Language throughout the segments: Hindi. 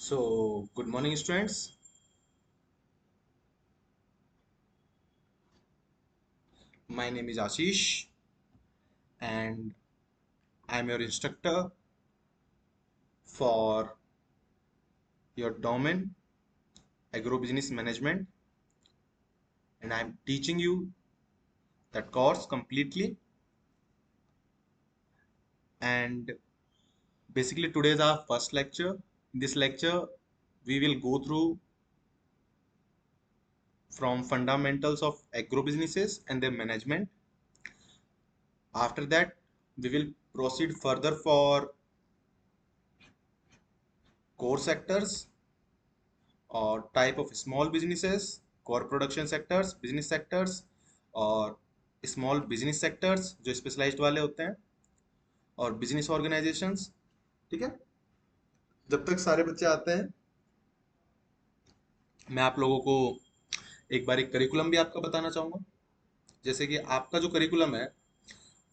So, good morning, students. My name is Ashish, and I'm your instructor for your domain, agrobusiness management, and I'm teaching you that course completely. And basically, today is our first lecture. In this lecture, we will go through from fundamentals of agrobusinesses and their management. After that, we will proceed further for core sectors or type of small businesses, core production sectors, business sectors और स्मॉल बिजनेस सेक्टर्स जो स्पेशलाइज्ड वाले होते हैं और बिजनेस ऑर्गेनाइजेशंस। ठीक है, जब तक सारे बच्चे आते हैं मैं आप लोगों को एक बार एक करिकुलम भी आपका बताना चाहूंगा। जैसे कि आपका जो करिकुलम है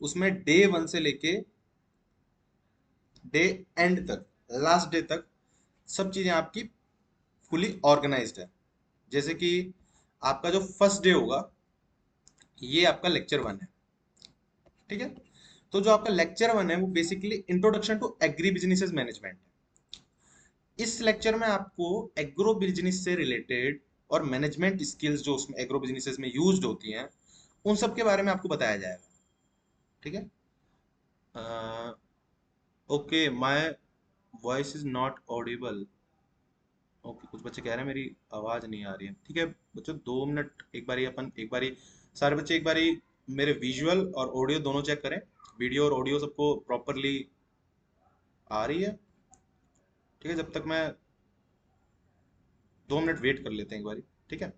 उसमें डे वन से लेके डे एंड तक, लास्ट डे तक सब चीजें आपकी फुली ऑर्गेनाइज्ड है। जैसे कि आपका जो फर्स्ट डे होगा ये आपका लेक्चर वन है। ठीक है, तो जो आपका लेक्चर वन है वो basically introduction to agri businesses management है। इस लेक्चर में आपको एग्रो बिजनेस से रिलेटेड और मैनेजमेंट स्किल्स जो उसमें एग्रो बिजनेसेस में यूज्ड होती हैं उन सब के बारे में आपको बताया जाएगा। ठीक है, okay, my voice is not Audible. Okay, कुछ बच्चे कह रहे हैं मेरी आवाज नहीं आ रही है। ठीक है बच्चों, 2 मिनट एक बारी अपन एक बारी सारे बच्चे एक बारी मेरे विजुअल और ऑडियो दोनों चेक करें। वीडियो और ऑडियो सबको प्रॉपरली आ रही है? ठीक है, जब तक मैं 2 मिनट वेट कर लेते हैं एक बारी। ठीक है,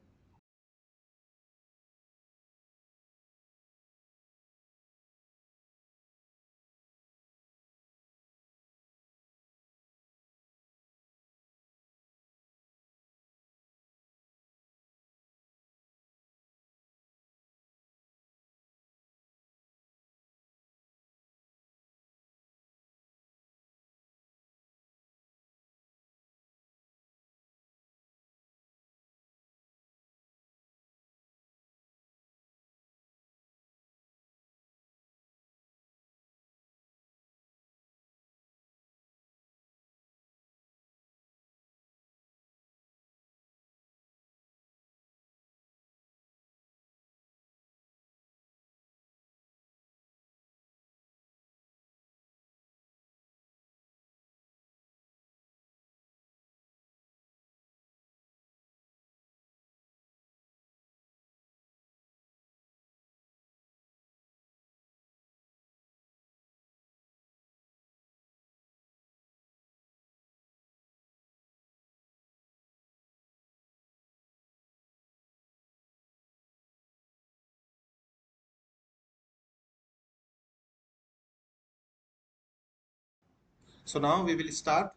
so now we will start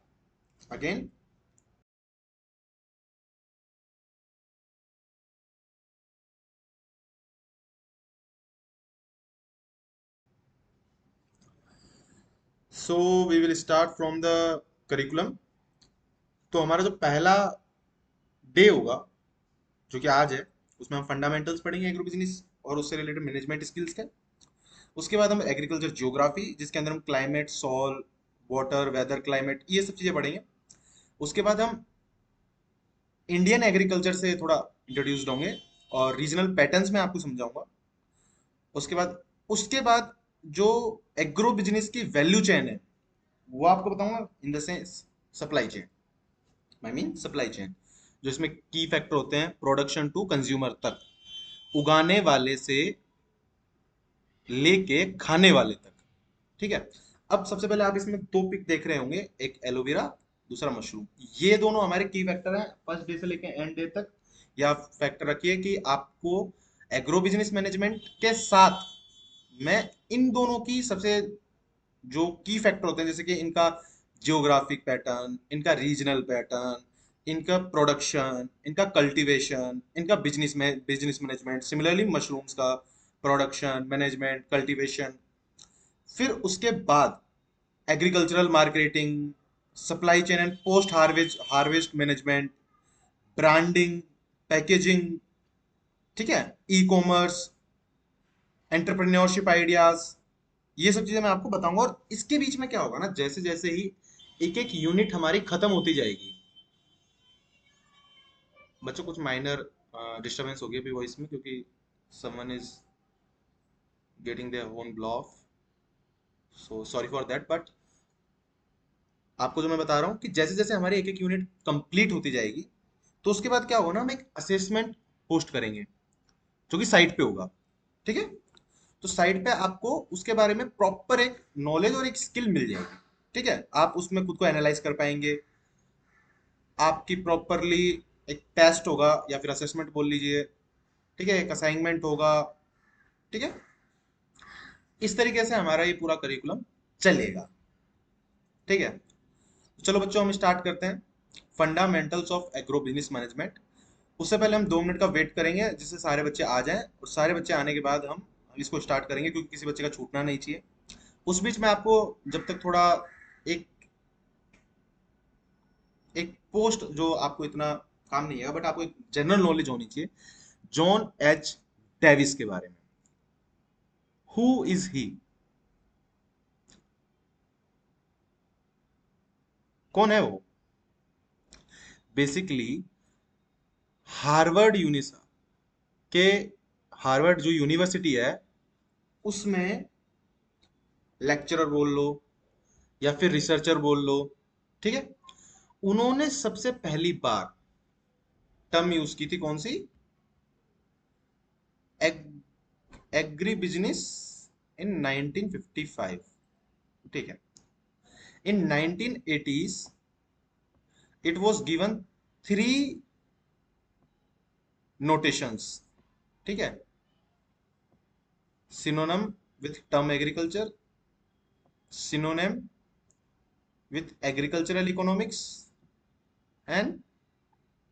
again. So we will start from the curriculum. तो हमारा जो पहला डे होगा जो कि आज है उसमें हम फंडामेंटल्स पढ़ेंगे एग्रो बिजनेस और उससे रिलेटेड मैनेजमेंट स्किल्स के। उसके बाद हम एग्रीकल्चर ज्योग्राफी जिसके अंदर हम climate, soil, water, weather, climate ये सब चीजें पढ़ेंगे। उसके बाद हम इंडियन एग्रीकल्चर से थोड़ा इंट्रोड्यूस्ड होंगे और रीजनल पैटर्न्स में आपको समझाऊंगा। उसके बाद जो एग्रो बिजनेस की वैल्यू चेन है वो आपको बताऊंगा in the sense supply chain. I mean supply chain जो इसमें की फैक्टर होते हैं प्रोडक्शन टू कंज्यूमर तक, उगाने वाले से लेके खाने वाले तक। ठीक है, अब सबसे पहले आप इसमें दो पिक देख रहे होंगे, एक एलोवेरा, दूसरा मशरूम। ये दोनों हमारे की फैक्टर हैं फर्स्ट डे से लेके एंड डे तक। या फैक्टर रखिए कि आपको एग्रो बिजनेस मैनेजमेंट के साथ मैं इन दोनों की सबसे जो की फैक्टर होते हैं जैसे कि इनका जियोग्राफिक पैटर्न, इनका रीजनल पैटर्न, इनका प्रोडक्शन, इनका कल्टीवेशन, इनका बिजनेस मैनेजमेंट, सिमिलरली मशरूम्स का प्रोडक्शन मैनेजमेंट कल्टीवेशन, फिर उसके बाद agricultural marketing, supply chain and post harvest management, branding, packaging, ठीक है, ई कॉमर्स, एंटरप्रेन्योरशिप आइडियाज, ये सब चीजें मैं आपको बताऊंगा। और इसके बीच में क्या होगा ना, जैसे जैसे ही एक एक यूनिट हमारी खत्म होती जाएगी, बच्चों कुछ माइनर डिस्टरबेंस हो गई अभी वॉइस में, क्योंकि someone is getting their own blog, so sorry for that. But आपको जो मैं बता रहा हूँ कि जैसे जैसे हमारी एक एक यूनिट कंप्लीट होती जाएगी, तो उसके बाद क्या होगा ना, हम एक असेसमेंट पोस्ट करेंगे जो कि साइट पे होगा, ठीक है। तो साइट पे आपको उसके बारे में प्रॉपर एक नॉलेज और एक स्किल मिल जाएगी, ठीक है। आप उसमें खुद को एनालाइज कर पाएंगे, आपकी प्रॉपरली एक टेस्ट होगा या फिर असेसमेंट बोल लीजिए, ठीक है, एक असाइनमेंट होगा, ठीक है। इस तरीके से हमारा ये पूरा करिकुलम चलेगा, ठीक है। तो चलो बच्चों हम स्टार्ट करते हैं, fundamentals of agro business management. उससे पहले हम 2 मिनट का वेट करेंगे जिससे सारे बच्चे आ जाएं, और सारे बच्चे आने के बाद हम इसको स्टार्ट करेंगे, क्योंकि किसी बच्चे का छूटना नहीं चाहिए। उस बीच में आपको जब तक थोड़ा एक एक पोस्ट जो आपको इतना काम नहीं है, बट आपको एक जनरल नॉलेज होनी चाहिए जॉन एच डेविस के बारे में। हु इज ही, कौन है वो? बेसिकली हार्वर्ड यूनिसा के, हार्वर्ड जो यूनिवर्सिटी है उसमें लेक्चरर बोल लो या फिर रिसर्चर बोल लो, ठीक है। उन्होंने सबसे पहली बार टर्म यूज की थी, कौन सी? एग्री बिजनेस इन 1955, ठीक है। इन 1980s it was given 3 notations, ठीक है, synonym with term agriculture, synonym with agricultural economics, and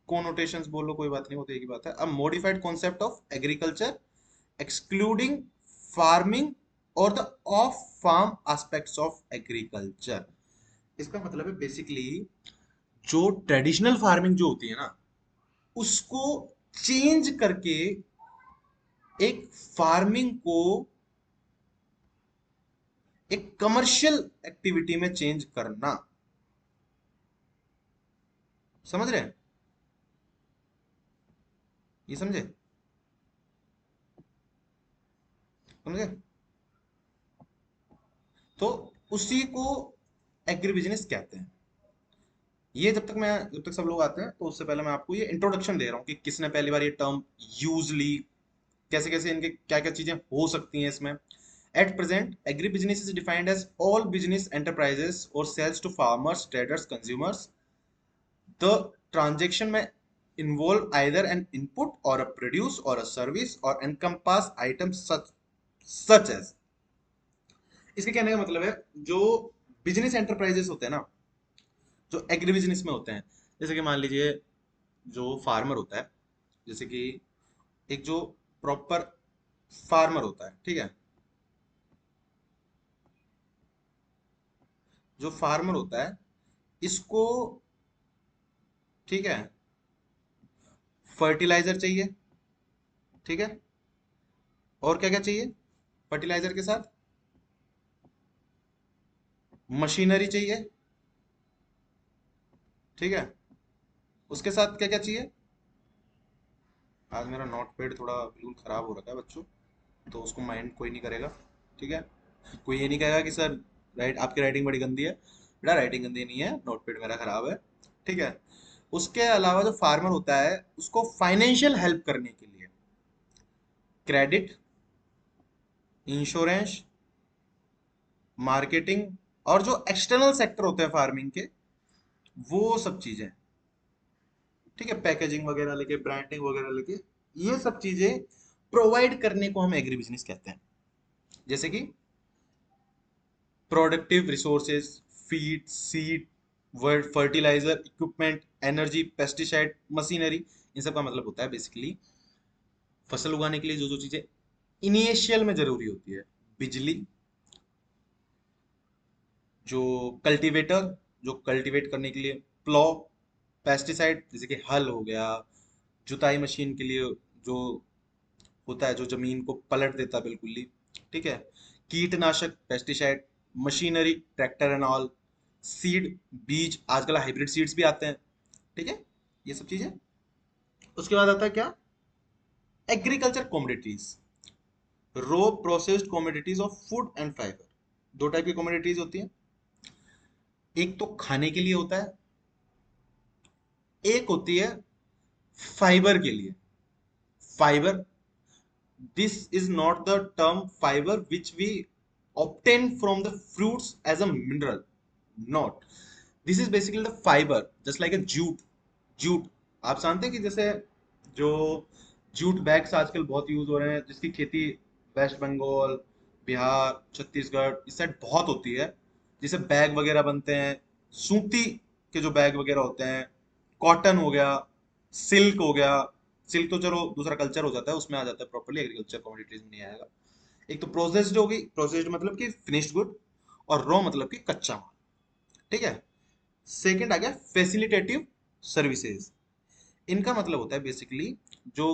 connotations बोलो, कोई बात नहीं, वो तो एक ही बात है। A modified concept of agriculture excluding farming और the off farm aspects of agriculture. इसका मतलब है बेसिकली जो ट्रेडिशनल फार्मिंग जो होती है ना, उसको चेंज करके एक फार्मिंग को एक कमर्शियल एक्टिविटी में चेंज करना। समझ रहे हैं? ये समझे? समझे? तो उसी को एग्री बिजनेस कहते हैं। ये जब तक सब लोग आते हैं, तो उससे पहले मैं आपको ये इंट्रोडक्शन दे रहा हूँ कि किसने पहली बार ये टर्म यूज ली, कैसे कैसे इनके क्या क्या चीजें हो सकती हैं इसमें। At present agribusiness is defined as all business enterprises और sales to farmers, traders, consumers. The transaction में involve either an input or a produce or a service or encompass items such as। इसके कहने का मतलब है, जो बिजनेस एंटरप्राइजेस होते हैं ना, जो एग्री बिजनेस में होते हैं, जैसे कि मान लीजिए जो फार्मर होता है, जैसे कि एक जो प्रॉपर फार्मर होता है, ठीक है, जो फार्मर होता है इसको, ठीक है, फर्टिलाइजर चाहिए, ठीक है, और क्या क्या चाहिए फर्टिलाइजर के साथ? मशीनरी चाहिए, ठीक है, उसके साथ क्या क्या चाहिए? आज मेरा नोट पैड थोड़ा बिल्कुल खराब हो रखा है बच्चों, तो उसको माइंड कोई नहीं करेगा, ठीक है। कोई ये नहीं कहेगा कि सर राइट आपकी राइटिंग बड़ी गंदी है, बेटा राइटिंग गंदी नहीं है, नोट पैड मेरा खराब है, ठीक है। उसके अलावा जो फार्मर होता है उसको फाइनेंशियल हेल्प करने के लिए क्रेडिट, इंश्योरेंस, मार्केटिंग, और जो एक्सटर्नल सेक्टर होते हैं फार्मिंग के, वो सब चीजें, ठीक है, पैकेजिंग वगैरह लेके, ब्रांडिंग वगैरह लेके, ये सब चीजें प्रोवाइड करने को हम एग्री बिजनेस कहते हैं। जैसे कि productive resources, feed, seed, word, fertiliser, equipment, energy, pesticide, machinery, इन सब का मतलब होता है बेसिकली फसल उगाने के लिए जो जो चीजें इनिशियल में जरूरी होती है। बिजली, जो कल्टीवेटर, जो कल्टीवेट करने के लिए, प्लॉ, पेस्टिसाइड जैसे कि हल हो गया, जुताई मशीन के लिए जो होता है जो जमीन को पलट देता है बिल्कुल ही, ठीक है, कीटनाशक pesticide, machinery tractor and all, seed बीज, आजकल हाइब्रिड सीड्स भी आते हैं, ठीक है, ये सब चीजें। उसके बाद आता है क्या, agriculture commodities, raw processed commodities of food and fibre. दो टाइप की कमोडिटीज होती हैं, एक तो खाने के लिए होता है, एक होती है फाइबर के लिए। Fibre, this is not the term fiber which we obtain from the fruits as a mineral, not, this is basically the fiber just like a jute, आप जानते हैं कि जैसे जो जूट बैग्स आजकल बहुत यूज हो रहे हैं, जिसकी खेती वेस्ट बंगाल, बिहार, छत्तीसगढ़ इस साइड बहुत होती है, जिसे बैग वगैरह बनते हैं, सूती के जो बैग वगैरह होते हैं, कॉटन हो गया, सिल्क हो गया। सिल्क तो चलो दूसरा कल्चर हो जाता है, उसमें आ जाता है प्रॉपर्ली, एग्रीकल्चर कमोडिटीज में नहीं आएगा। एक तो प्रोसेस्ड होगी, प्रोसेस्ड मतलब कि फिनिश्ड गुड, और रॉ मतलब कि कच्चा माल, ठीक है। सेकंड आ गया फैसिलिटेटिव सर्विसेज, इनका मतलब होता है बेसिकली जो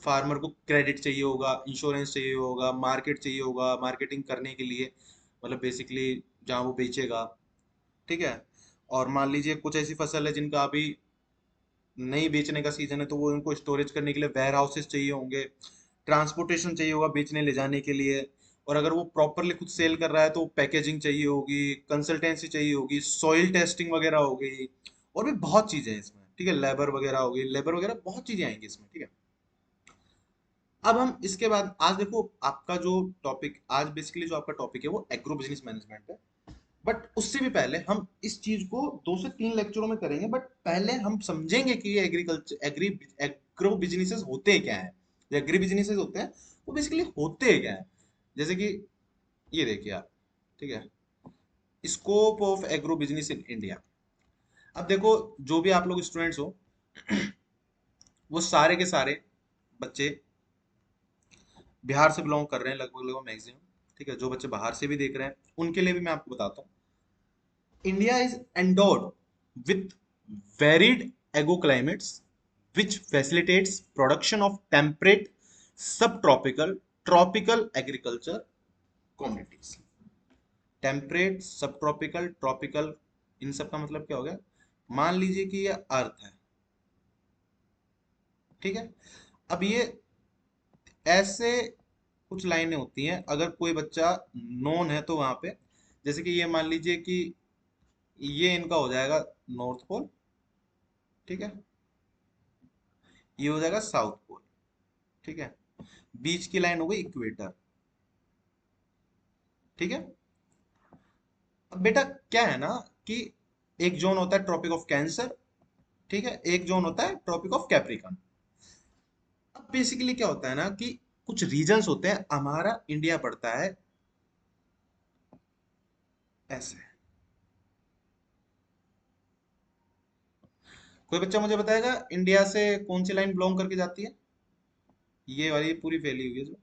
फार्मर को क्रेडिट चाहिए होगा, इंश्योरेंस चाहिए होगा, मार्केट चाहिए होगा, मार्केटिंग करने के लिए, मतलब बेसिकली जहाँ वो बेचेगा, ठीक है। और मान लीजिए कुछ ऐसी फसल है जिनका अभी नहीं बेचने का सीजन है, तो वो उनको स्टोरेज करने के लिए वेयर हाउसेस चाहिए होंगे, ट्रांसपोर्टेशन चाहिए होगा बेचने ले जाने के लिए, और अगर वो प्रॉपरली खुद सेल कर रहा है तो पैकेजिंग चाहिए होगी, कंसल्टेंसी चाहिए होगी, सॉइल टेस्टिंग वगैरह हो गई, और भी बहुत चीजें हैं इसमें, ठीक है, लेबर वगैरह हो गई, लेबर वगैरह बहुत चीजें आएंगी इसमें, ठीक है। अब हम इसके बाद आज देखो, आपका जो टॉपिक आज बेसिकली जो आपका टॉपिक है वो एग्रो बिजनेस मैनेजमेंट है, बट उससे भी पहले हम इस चीज को 2 से 3 लेक्चरों में करेंगे, बट पहले हम समझेंगे कि ये एग्रीकल्चर एग्रो बिजनेसेस होते क्या है, जो एग्री बिजनेसेस होते हैं वो बेसिकली होते क्या है। जैसे कि ये देखिए आप, ठीक है, scope of agro business in India. अब देखो, जो भी आप लोग स्टूडेंट्स हो, वो सारे के सारे बच्चे बिहार से बिलोंग कर रहे हैं लगभग लगभग मैक्सिमम, ठीक है। जो बच्चे बाहर से भी देख रहे हैं उनके लिए भी मैं आपको बताता हूँ, India is endowed with varied agroclimates which facilitates production of temperate, subtropical, tropical agriculture communities. Temperate, सब ट्रॉपिकल, ट्रॉपिकल, इन सब का मतलब क्या हो गया, मान लीजिए कि ये अर्थ है, ठीक है। अब ये ऐसे कुछ लाइनें होती हैं, अगर कोई बच्चा नोन है तो वहां पे, जैसे कि ये मान लीजिए कि ये इनका हो जाएगा नॉर्थ पोल, ठीक है, ये हो जाएगा साउथ पोल, ठीक है, बीच की लाइन हो गई इक्वेटर, ठीक है। अब बेटा क्या है ना कि एक जोन होता है ट्रॉपिक ऑफ कैंसर, ठीक है, एक जोन होता है ट्रॉपिक ऑफ कैप्रिकॉन। अब बेसिकली क्या होता है ना कि कुछ रीजन्स होते हैं, हमारा इंडिया पड़ता है ऐसे। कोई बच्चा मुझे बताएगा इंडिया से कौन सी लाइन बिलोंग करके जाती है, ये वाली पूरी फैली हुई है जो,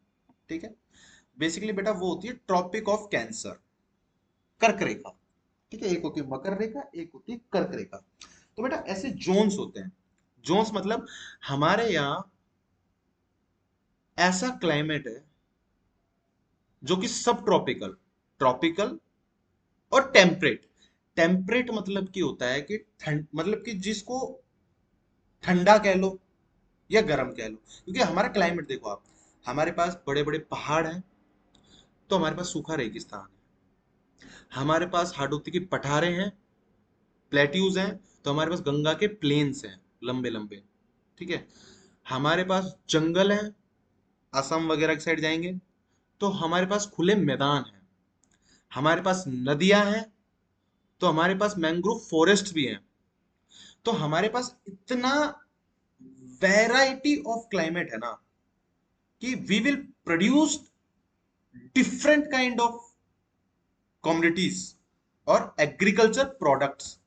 ठीक है। बेसिकली बेटा वो होती है ट्रॉपिक ऑफ कैंसर, कर्क रेखा, ठीक है, एक होती है मकर रेखा, एक होती है कर्क रेखा। तो बेटा ऐसे जोन्स होते हैं, जोन्स मतलब हमारे यहाँ ऐसा क्लाइमेट है जो कि सब ट्रॉपिकल, ट्रॉपिकल और टेम्परेट। टेम्परेट मतलब की होता है कि ठंड, मतलब कि जिसको ठंडा कह लो या गर्म कह लो, क्योंकि हमारा क्लाइमेट देखो आप, हमारे पास बड़े बड़े पहाड़ हैं तो हमारे पास सूखा रेगिस्तान है, हमारे पास हाडोती की पठारें हैं, प्लेट्यूज हैं, तो हमारे पास गंगा के प्लेन्स हैं लंबे लंबे, ठीक है। हमारे पास जंगल है, असम वगैरह की साइड जाएंगे तो हमारे पास खुले मैदान हैं, हमारे पास नदियां हैं, तो हमारे पास मैंग्रोव फॉरेस्ट भी हैं। तो हमारे पास इतना वैरायटी ऑफ क्लाइमेट है ना कि we will produce different kind of communities और एग्रीकल्चर प्रोडक्ट्स,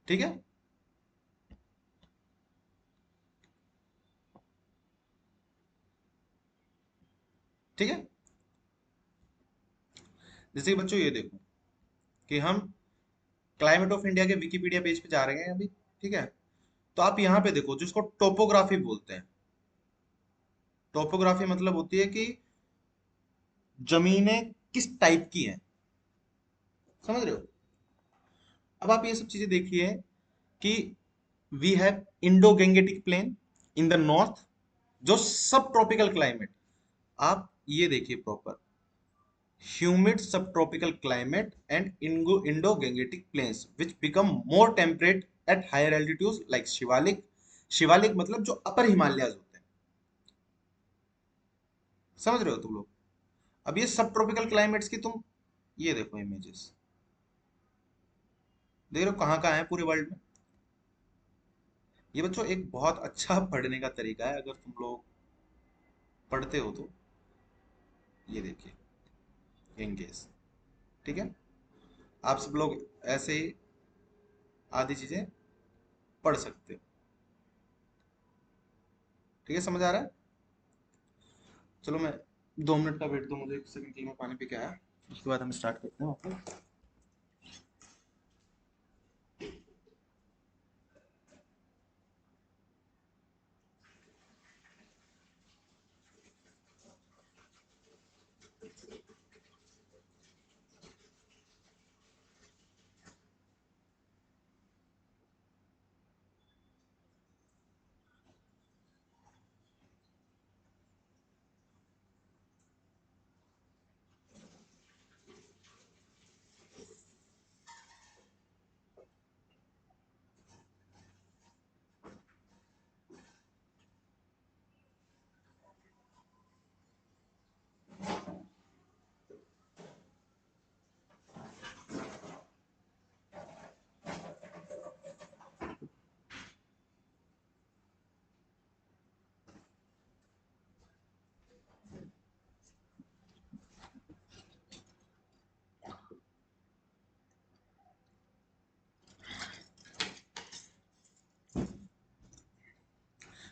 ठीक है। ठीक है, जैसे कि बच्चों ये देखो, कि हम क्लाइमेट ऑफ इंडिया के विकिपीडिया पेज पे जा रहे हैं अभी। ठीक है, तो आप यहाँ पे देखो जिसको टोपोग्राफी बोलते हैं। टोपोग्राफी मतलब होती है कि जमीनें किस टाइप की हैं, समझ रहे हो। अब आप ये सब चीजें देखिए कि we have Indo Gangetic plain in the north, जो सब ट्रॉपिकल क्लाइमेट। आप ये देखिए proper, humid subtropical climate and Indo-Gangetic plains which become more temperate at higher altitudes like Shivalik. Shivalik मतलब जो अपर हिमालयाज होते हैं, समझ रहे हो तुम लोग। अब ये सब ट्रॉपिकल क्लाइमेट्स की तुम ये देखो इमेजेस, देख रहे हो कहाँ कहाँ है पूरे वर्ल्ड में। ये बच्चों एक बहुत अच्छा पढ़ने का तरीका है, अगर तुम लोग पढ़ते हो तो। ये देखिए इंगेस, ठीक है। आप सब लोग ऐसे ही आदि चीजें पढ़ सकते हो। ठीक है, समझ आ रहा है। चलो मैं 2 मिनट का वेट दो मुझे, 1 सेकंड के लिए, मैं पानी पी के आया, उसके बाद हम स्टार्ट करते हैं वापस।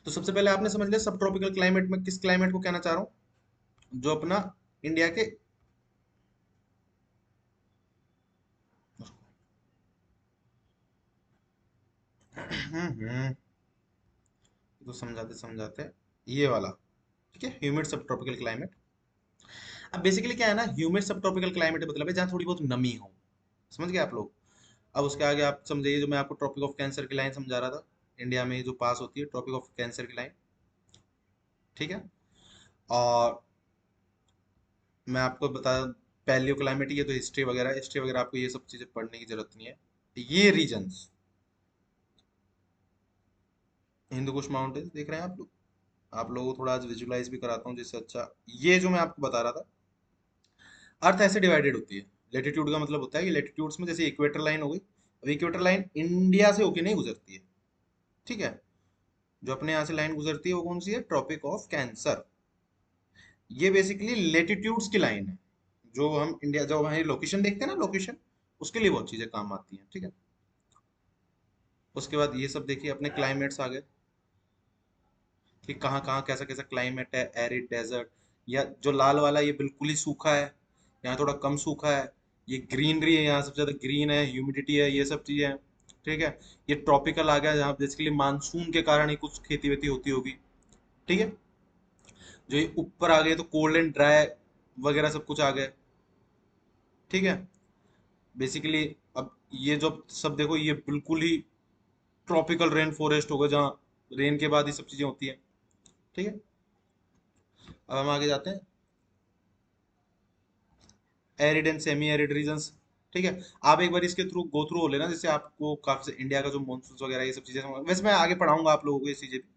तो सबसे पहले आपने समझ लिया सब ट्रॉपिकल क्लाइमेट में किस क्लाइमेट को कहना चाह रहा हूँ, जो अपना इंडिया के तो समझाते समझाते ये वाला, ठीक है, ह्यूमिड सब ट्रॉपिकल क्लाइमेट। अब बेसिकली क्या है ना, ह्यूमिड सब ट्रॉपिकल क्लाइमेट मतलब है जहाँ थोड़ी बहुत नमी हो, समझ गए आप लोग। अब उसके आगे आप समझिए, जो मैं आपको ट्रॉपिक ऑफ कैंसर की लाइन समझा रहा था, इंडिया में जो पास होती है ट्रॉपिक ऑफ कैंसर की लाइन, ठीक है। और मैं आपको बता, पैलियो क्लाइमेट, ये तो हिस्ट्री वगैरह आपको ये सब चीजें पढ़ने की जरूरत नहीं है। ये रीजन्स, हिंदू कुश माउंटेन देख रहे हैं आप लोग, आप लोगों को थोड़ा आज विजुलाइज भी कराता हूँ जिससे अच्छा। ये जो मैं आपको बता रहा था, अर्थ ऐसे डिवाइडेड होती है। लेटीट्यूड का मतलब होता है कि लेटीट्यूड्स में जैसे इक्वेटर लाइन हो गई, अब इक्वेटर लाइन इंडिया से होके नहीं गुजरती है, ठीक है। जो अपने यहाँ से लाइन गुजरती है वो कौन सी है, ट्रॉपिक ऑफ कैंसर। ये बेसिकली लेटीट्यूड्स की लाइन है, जो हम इंडिया, जो हमारी लोकेशन देखते हैं ना, लोकेशन, उसके लिए बहुत चीजें काम आती हैं, ठीक है। उसके बाद ये सब देखिए अपने क्लाइमेट्स आ गए, कि कहाँ कहाँ कैसा कैसा क्लाइमेट है, एरिड, डेजर्ट, या जो लाल वाला ये बिल्कुल ही सूखा है, यहाँ थोड़ा कम सूखा है। ये ग्रीनरी है, यहाँ सबसे ज्यादा ग्रीन है, ह्यूमिडिटी है, ये सब चीजें हैं, ठीक है। ये ट्रॉपिकल आ गया, जहाँ बेसिकली मानसून के कारण ही कुछ खेती वेती होती होगी, ठीक है। जो ये ऊपर आ गए तो कोल्ड एंड ड्राई वगैरह सब कुछ आ गए, ठीक है। बेसिकली अब ये जो सब देखो, ये बिल्कुल ही ट्रॉपिकल रेन फॉरेस्ट होगा, जहाँ रेन के बाद ये सब चीजें होती हैं, ठीक है। अब हम आगे जाते हैं, arid and semi arid regions, ठीक है। आप एक बार इसके थ्रू गो थ्रू हो लेना, जिससे आपको काफी से इंडिया का जो मानसून वगैरह ये सब चीजें वैसे मैं आगे पढ़ाऊंगा आप लोगों को ये चीजें भी।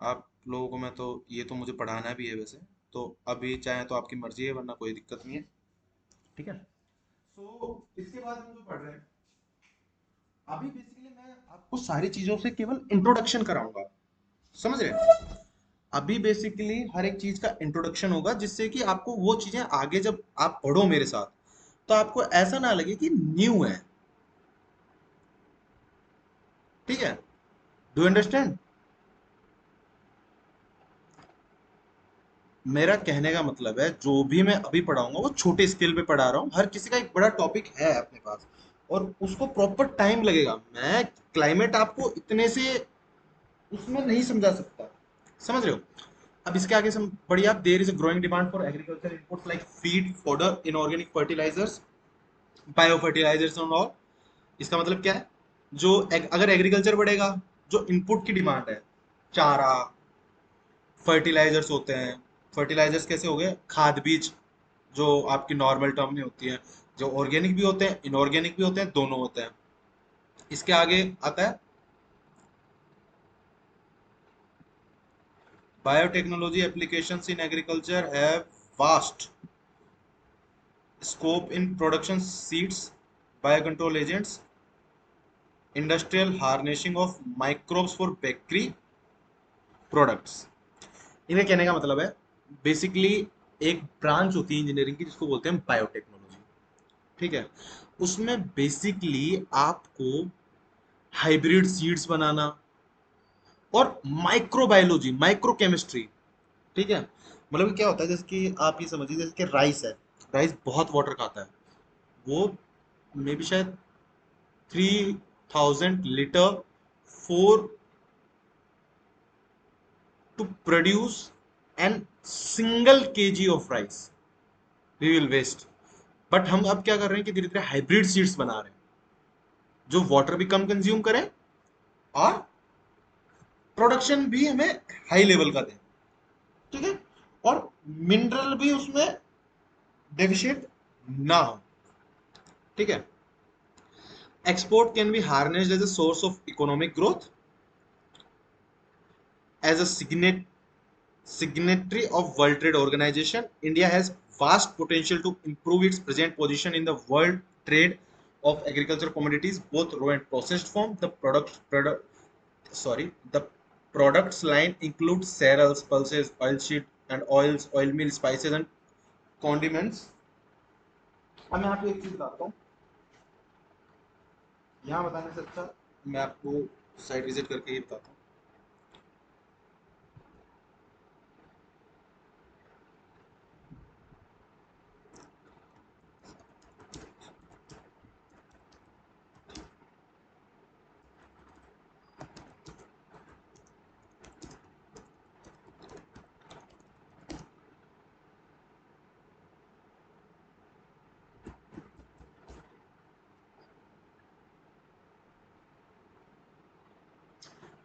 आप लोगों को मैं तो ये तो मुझे पढ़ाना भी है वैसे, तो अभी चाहे तो आपकी मर्जी है, वरना कोई दिक्कत नहीं है, ठीक है। सो इसके बाद हम जो पढ़ रहे हैं, अभी बेसिकली मैं आपको सारी चीजों से केवल इंट्रोडक्शन कराऊंगा, समझ रहे हैं। अभी बेसिकली हर एक चीज का इंट्रोडक्शन होगा, जिससे कि आपको वो चीजें आगे जब आप पढ़ो मेरे साथ, तो आपको ऐसा ना लगे कि न्यू है, ठीक है। Do understand. मेरा कहने का मतलब है जो भी मैं अभी पढ़ाऊंगा वो छोटे स्केल पे पढ़ा रहा हूँ, हर किसी का एक बड़ा टॉपिक है अपने पास और उसको प्रॉपर टाइम लगेगा। मैं क्लाइमेट आपको इतने से उसमें नहीं समझा सकता, समझ रहे हो। अब इसके आगे सम बढ़िया, there is a growing demand for agriculture inputs like feed, fodder, inorganic fertilizers, bio fertilizers and all. इसका मतलब क्या है, जो अगर एग्रीकल्चर बढ़ेगा, जो इनपुट की डिमांड है, चारा, फर्टिलाइजर्स होते हैं। फर्टिलाइजर्स कैसे हो गए, खाद बीज, जो आपकी नॉर्मल टर्म में होती है, जो ऑर्गेनिक भी होते हैं इनऑर्गेनिक भी होते हैं, दोनों होते हैं। इसके आगे आता है biotechnology applications in agriculture have vast scope in production seeds, biocontrol agents, industrial harnessing of microbes for bakery products। इन्हें कहने का मतलब है बेसिकली एक ब्रांच होती है इंजीनियरिंग की जिसको बोलते हैं बायोटेक्नोलॉजी। ठीक है, उसमें बेसिकली आपको हाइब्रिड सीड्स बनाना और माइक्रोबायोलॉजी, माइक्रोकेमिस्ट्री। ठीक है, मतलब कि क्या होता है, जैसे कि आप ये समझिए जैसे कि राइस है, राइस बहुत वाटर खाता है, वो मे बी शायद 3000 litre for to produce an single kg of rice we will waste। But हम अब क्या कर रहे हैं कि धीरे धीरे हाइब्रिड सीड्स बना रहे हैं जो वाटर भी कम कंज्यूम करें और प्रोडक्शन भी हमें हाई लेवल का दें। ठीक है, और मिनरल भी उसमें डेफिशिएंट ना हो। ठीक है, export can be harnessed as a source of economic growth. As a signatory of World Trade Organization, India has vast potential to improve its present position in the world trade of agriculture commodities, both raw and processed form. The products line includes cereals, pulses, oilseed and oils, oil meal, spices and condiments। अब मैं आपको एक चीज बताता हूँ, यहाँ बताने से अच्छा मैं आपको साइट विजिट करके ये बताता हूँ।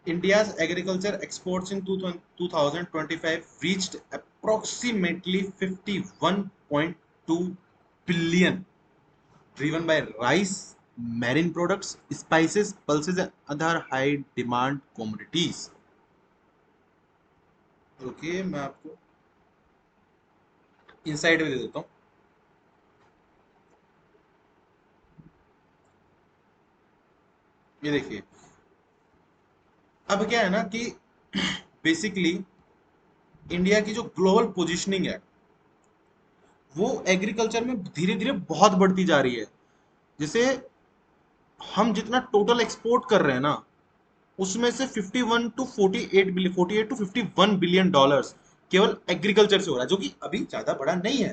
India's agriculture exports in 2025 reached approximately 51.2 billion, driven by rice, marine products, spices, pulses, and other high demand commodities। रुकिए मैं आपको इनसाइड भी दे देता हूँ। ये देखिए, अब क्या है ना कि बेसिकली इंडिया की जो ग्लोबल पोजीशनिंग है वो एग्रीकल्चर में धीरे धीरे बहुत बढ़ती जा रही है। जैसे हम जितना टोटल एक्सपोर्ट कर रहे हैं ना, उसमें से 51 to 48 billion, 48 to 51 billion dollars केवल एग्रीकल्चर से हो रहा है, जो कि अभी ज्यादा बड़ा नहीं है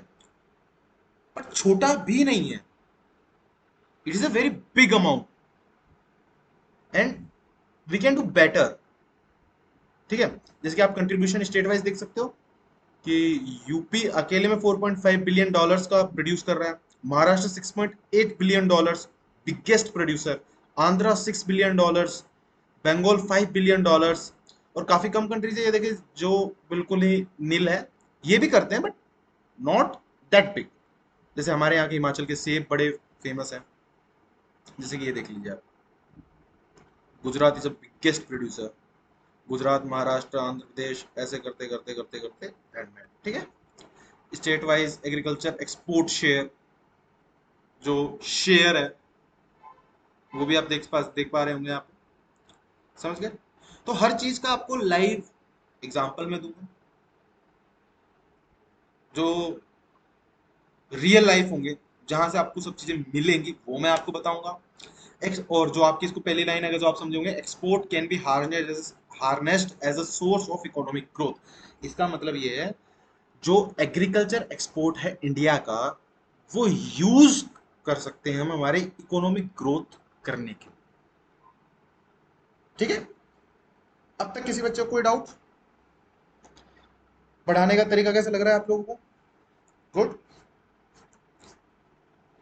पर छोटा भी नहीं है। It is a very big amount and we can do better. ठीक है, जैसे कि आप कंट्रीब्यूशन स्टेट वाइज देख सकते हो कि यूपी अकेले में 4.5 बिलियन डॉलर्स का प्रोड्यूस कर रहा है, Maharashtra 6.8 billion dollars, biggest producer, Andhra 6 billion dollars, Bengal 5 billion dollars, और काफी कम कंट्रीज है ये देखिए जो बिल्कुल ही नील है। ये भी करते हैं बट नॉट दैट बिग। जैसे हमारे यहाँ के हिमाचल के सेब बड़े फेमस हैं, जैसे कि ये देख लीजिए आप, Gujarat is a biggest producer, Gujarat, Maharashtra, Andhra Pradesh, ऐसे करते करते करते करते एंड में। ठीक है, state wise agriculture export share, जो शेयर है वो भी आप देख पा रहे होंगे आप, समझ गए। तो हर चीज का आपको लाइव एग्जांपल में दूंगा, जो रियल लाइफ होंगे, जहां से आपको सब चीजें मिलेंगी वो मैं आपको बताऊंगा। और जो आपकी इसको पहली लाइन अगर जो आप समझोगे, export can be harnessed as a source of economic growth. इसका मतलब ये है जो एग्रीकल्चर एक्सपोर्ट है इंडिया का, वो यूज कर सकते हैं हम हमारे इकोनॉमिक ग्रोथ करने के। ठीक है, अब तक किसी बच्चे को कोई डाउट? पढ़ाने का तरीका कैसा लग रहा है आप लोगों को? गुड।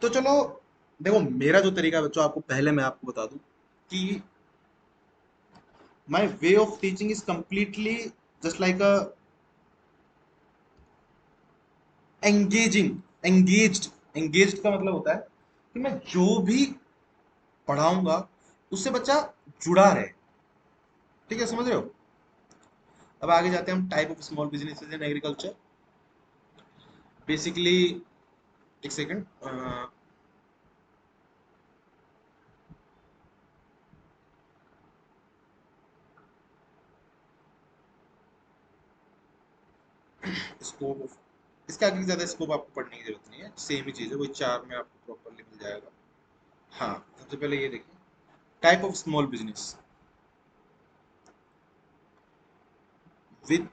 तो चलो, देखो मेरा जो तरीका है बच्चों, आपको पहले मैं आपको बता दूं कि my way of teaching is completely just like a engaging. Engaged का मतलब होता है कि मैं जो भी पढ़ाऊंगा उससे बच्चा जुड़ा रहे। ठीक है, समझ रहे हो? अब आगे जाते हैं हम type of small businesses in agriculture. Basically, एक सेकंड, स्कोप ऑफ, इसके आगे ज्यादा स्कोप आपको पढ़ने की जरूरत नहीं है, सेम ही चीज है, वही चार में आपको प्रॉपरली मिल जाएगा। हाँ, सबसे पहले ये देखिए, type of small business. With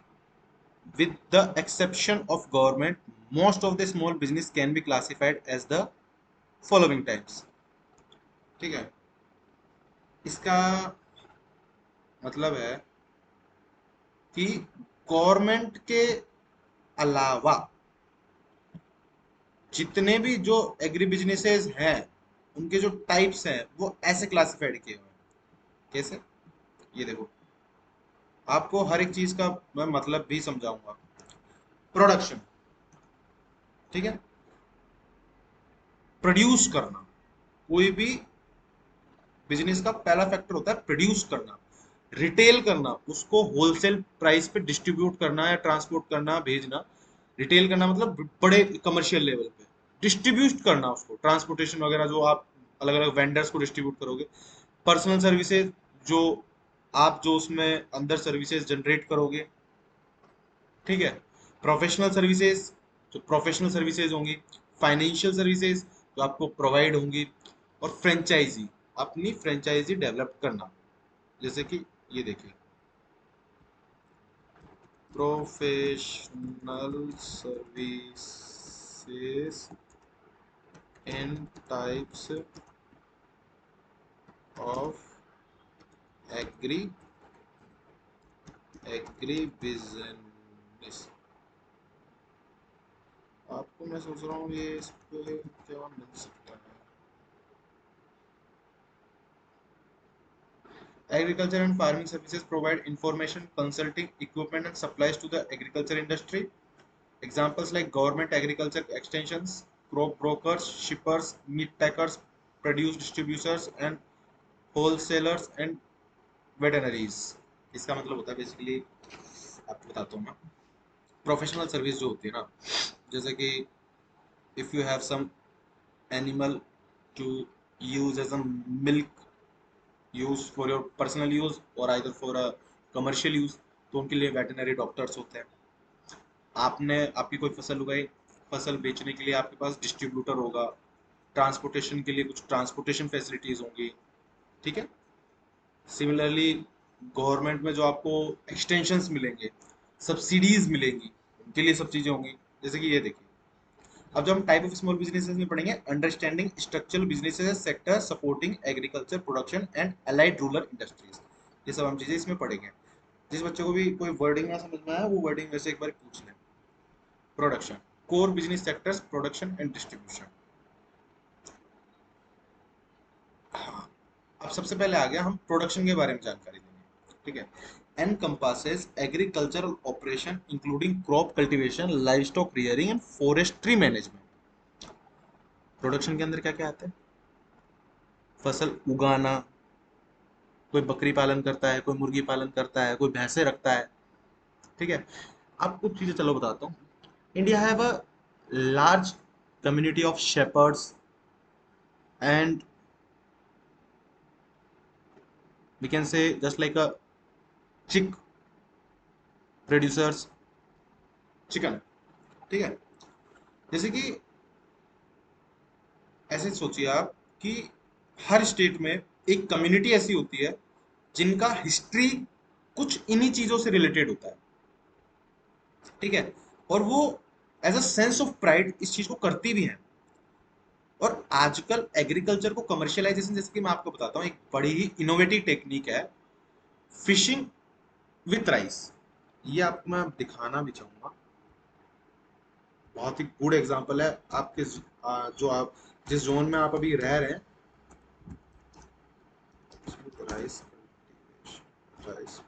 with the exception of government, most of the small business can be classified as the following types। ठीक है, इसका मतलब है कि गवर्नमेंट के अलावा जितने भी जो एग्री बिजनेसेस हैं, उनके जो टाइप्स हैं वो ऐसे क्लासिफाइड किए हुए हैं। कैसे? ये देखो, आपको हर एक चीज का मैं मतलब भी समझाऊंगा। प्रोडक्शन, ठीक है, प्रोड्यूस करना, कोई भी बिजनेस का पहला फैक्टर होता है प्रोड्यूस करना। रिटेल करना, उसको होलसेल प्राइस पे डिस्ट्रीब्यूट करना या ट्रांसपोर्ट करना, भेजना। रिटेल करना मतलब बड़े कमर्शियल लेवल पे। डिस्ट्रीब्यूट करना उसको, ट्रांसपोर्टेशन वगैरह, जो आप अलग अलग वेंडर्स को डिस्ट्रीब्यूट करोगे। पर्सनल सर्विसेज, जो आप जो उसमें अंदर सर्विसेज जनरेट करोगे। ठीक है, प्रोफेशनल सर्विसेज, जो प्रोफेशनल सर्विसेज होंगी। फाइनेंशियल सर्विसेज, जो आपको प्रोवाइड होंगी। और फ्रेंचाइजी, अपनी फ्रेंचाइजी डेवलप करना। जैसे कि ये देखिए, professional services in types of agri agri business. आपको मैं सोच रहा हूँ ये इस पे क्या मिल सकता है। Agriculture and farming services provide information, consulting, equipment, and supplies to the agriculture industry. Examples like government agriculture extensions, crop brokers, shippers, meat packers, produce distributors, and wholesalers and veterinaries। इसका मतलब होता है बेसिकली, आपको बताता हूँ मैं। प्रोफेशनल सर्विस जो होती है ना, जैसे कि if you have some animal to use as a milk, use for your personal use और either for a commercial use, तो उनके लिए वेटनरी डॉक्टर्स होते हैं। आपने आपकी कोई फसल उगाई, फसल बेचने के लिए आपके पास डिस्ट्रीब्यूटर होगा। ट्रांसपोर्टेशन के लिए कुछ ट्रांसपोर्टेशन फैसिलिटीज होंगी। ठीक है, सिमिलरली गवर्नमेंट में जो आपको एक्सटेंशंस मिलेंगे, सब्सिडीज मिलेंगी, उनके लिए सब चीजें होंगी। जैसे कि ये देखिए, अब जब हम टाइप ऑफ स्मॉल बिजनेसेस में पढ़ेंगे, understanding structural businesses sector supporting agriculture production and allied rural industries, ये सब हम चीजें इसमें पढ़ेंगे। जिस बच्चे को भी कोई वर्डिंग ना समझ में आया, वो वर्डिंग वैसे एक बार पूछ लें। Production, core business sectors, production and distribution. हाँ, अब सबसे पहले आ गया हम प्रोडक्शन के बारे में जानकारी देंगे। ठीक है, encompasses agricultural operation including crop cultivation, livestock rearing and forestry management। Production के अंदर क्या क्या आता है? फसल उगाना, कोई बकरी पालन करता है, कोई मुर्गी पालन करता है, कोई भैंसे रखता है। ठीक है, अब कुछ चीजें चलो बताता हूँ। India have a large community of shepherds and we can say just like a chick producers, chicken. ठीक है, जैसे कि ऐसे सोचिए आप कि हर स्टेट में एक कम्युनिटी ऐसी होती है जिनका हिस्ट्री कुछ इन्हीं चीजों से रिलेटेड होता है। ठीक है, और वो as a sense of pride इस चीज को करती भी है। और आजकल एग्रीकल्चर को कमर्शियलाइजेशन, जैसे कि मैं आपको बताता हूँ, एक बड़ी ही इनोवेटिव टेक्निक है, फिशिंग विथ राइस। ये आपको मैं दिखाना भी चाहूंगा, बहुत ही गुड एग्जांपल है आपके जो आप जिस जोन में आप अभी रह रहे हैं। राइस, राइस,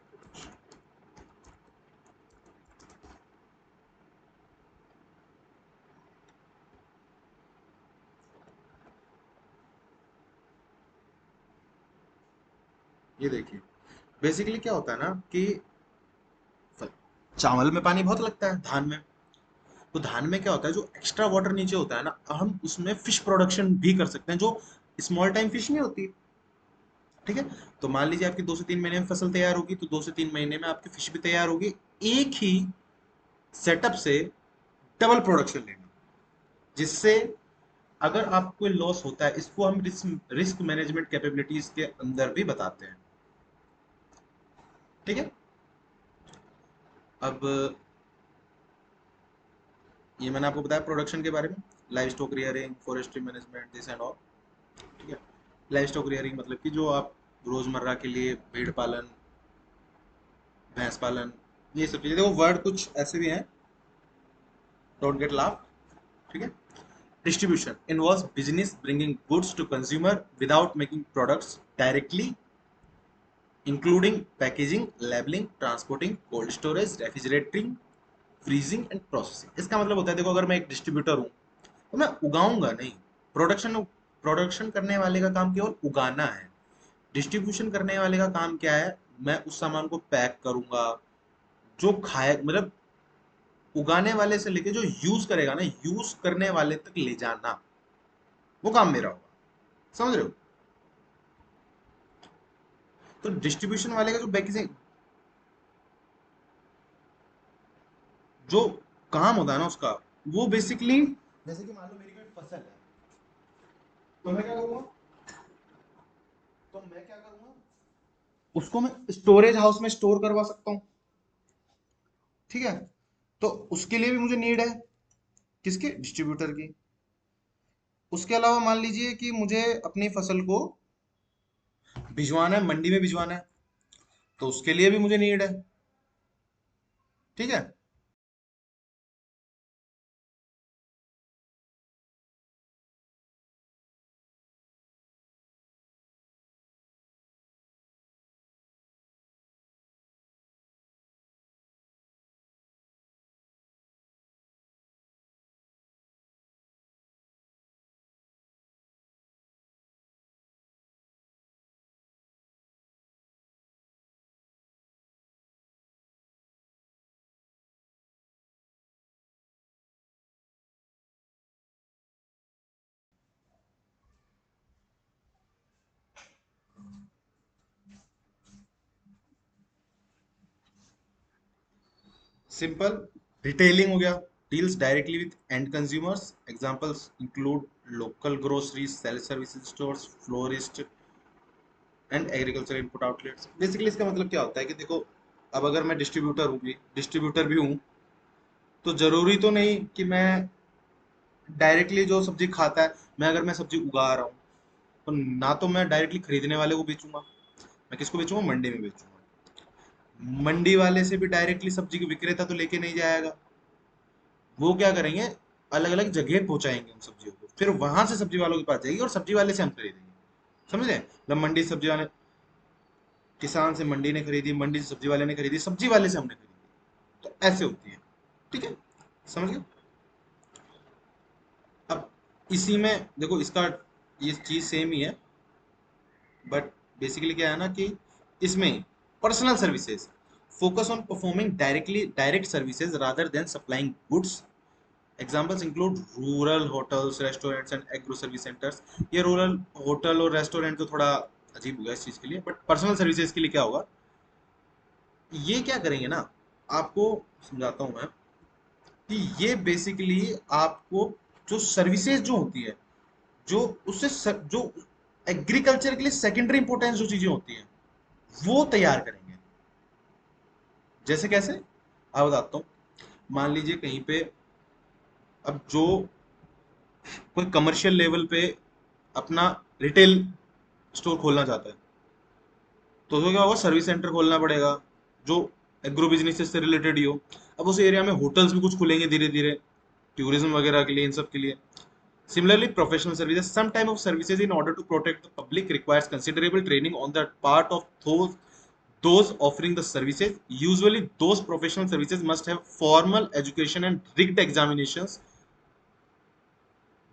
ये देखिए, बेसिकली क्या होता है ना कि चावल में पानी बहुत लगता है, धान में। तो धान में क्या होता है, जो एक्स्ट्रा वाटर नीचे होता है ना, हम उसमें फिश प्रोडक्शन भी कर सकते हैं, जो स्मॉल टाइम फिश नहीं होती। ठीक है। तो मान लीजिए आपकी 2 से 3 महीने में फसल तैयार होगी, तो 2 से 3 महीने में आपकी फिश भी तैयार होगी, एक ही सेटअप से डबल प्रोडक्शन लेना। जिससे अगर आपको कोई लॉस होता है, इसको हम रिस्क मैनेजमेंट कैपेबिलिटीज के अंदर भी बताते हैं। ठीक है। अब ये मैंने आपको बताया प्रोडक्शन के बारे में, live stock rearing, forestry management, this and all. ठीक है। लाइव स्टॉक रियरिंग मतलब कि जो आप रोजमर्रा के लिए भेड़ पालन, भैंस पालन, ये सब चीजें, देखो वर्ड कुछ ऐसे भी हैं, डोंट गेट लाफ। ठीक है। Distribution involves business bringing goods to consumer without making products directly, including packaging, labelling, transporting, cold storage, refrigerating, freezing and processing. इसका मतलब होता है, देखो अगर मैं एक डिस्ट्रीब्यूटर हूँ, तो मैं उगाऊंगा नहीं। प्रोडक्शन प्रोडक्शन करने वाले का काम केवल उगाना है। डिस्ट्रीब्यूशन करने वाले का काम क्या है, मैं उस सामान को पैक करूंगा, जो खाए मतलब उगाने वाले से लेके जो यूज करेगा ना, यूज करने वाले तक ले जाना, वो काम मेरा होगा। समझ रहे हो? तो डिस्ट्रीब्यूशन वाले का जो पैकेजिंग, जो काम होता है ना उसका, वो बेसिकली, जैसे कि मान लो मेरी कोई फसल है, तो मैं क्या करूंगा, उसको मैं स्टोरेज हाउस में स्टोर करवा सकता हूँ। ठीक है। तो उसके लिए भी मुझे नीड है, किसकी, डिस्ट्रीब्यूटर की। उसके अलावा मान लीजिए कि मुझे अपनी फसल को भिजवाना है, मंडी में भिजवाना है, तो उसके लिए भी मुझे नीड है। ठीक है। सिंपल, रिटेलिंग हो गया, deals directly with and consumers. Examples include local grocery, self services stores, florist and agriculture input outlets. Basically इसका मतलब क्या होता है कि देखो, अब अगर मैं डिस्ट्रीब्यूटर भी हूँ, तो जरूरी तो नहीं कि मैं डायरेक्टली जो सब्जी खाता है, मैं सब्जी उगा रहा हूँ, तो ना तो मैं डायरेक्टली खरीदने वाले को बेचूंगा, मैं किसको बेचूंगा, मंडी में बेचूंगा। मंडी वाले से भी डायरेक्टली सब्जी की विक्रेता तो लेके नहीं जाएगा, वो क्या करेंगे, अलग अलग जगह पहुंचाएंगे उन सब्जियों को, फिर वहां से सब्जी वालों के पास जाएगी और सब्जी वाले से हम खरीदेंगे। समझ रहे हैं? मतलब मंडी से सब्जी वाले, किसान से मंडी ने खरीदी, मंडी से सब्जी वाले ने खरीदी, सब्जी वाले से हमने खरीदी, तो ऐसे होती है। ठीक है। समझ गए? अब इसी में देखो, इसका ये चीज सेम ही है, बट बेसिकली क्या है ना कि इसमें personal services focus on performing direct services rather than supplying goods. Examples include rural hotels, restaurants and agro service centres. ये रूरल होटल और रेस्टोरेंट तो थोड़ा अजीब हो गया इस चीज के लिए, बट पर्सनल सर्विसेज के लिए क्या होगा, ये क्या करेंगे ना, आपको समझाता हूं मैं, कि ये बेसिकली आपको जो सर्विसेज जो होती है, जो जो एग्रीकल्चर के लिए सेकेंडरी इंपोर्टेंस जो चीजें होती हैं, वो तैयार करेंगे। जैसे कैसे, आप बताता हूँ। मान लीजिए कहीं पे अब जो कोई कमर्शियल लेवल पे अपना रिटेल स्टोर खोलना चाहता है, तो क्या होगा, सर्विस सेंटर खोलना पड़ेगा जो एग्रो बिजनेस से रिलेटेड ही हो। अब उस एरिया में होटल्स भी कुछ खुलेंगे धीरे धीरे, टूरिज्म वगैरह के लिए, इन सब के लिए। Similarly, professional services, some type of services in order to protect the public requires considerable training on the part of those offering the services. Usually, those professional services must have formal education and rigged examinations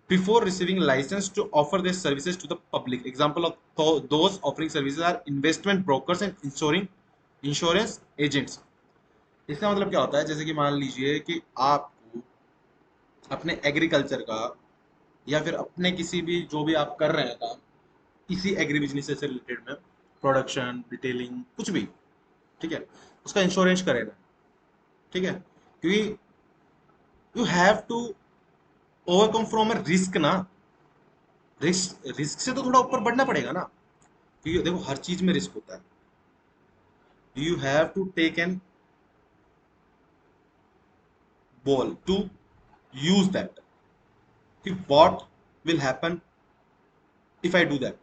before receiving license to offer their services to the public. Example of those offering services are investment brokers and insurance agents. इसका मतलब क्या होता है, जैसे कि मान लीजिए कि आपको अपने एग्रीकल्चर का या फिर अपने किसी भी जो भी आप कर रहे हैं काम, इसी एग्री बिजनेस से रिलेटेड में, प्रोडक्शन, डिटेलिंग, कुछ भी, ठीक है, उसका इंश्योरेंस करेगा। ठीक है, क्योंकि you have to overcome from a risk ना। रिस्क रिस्क से तो थोड़ा ऊपर बढ़ना पड़ेगा ना, क्योंकि देखो हर चीज में रिस्क होता है। You have to take an ball to use that, कि what will happen if I do that.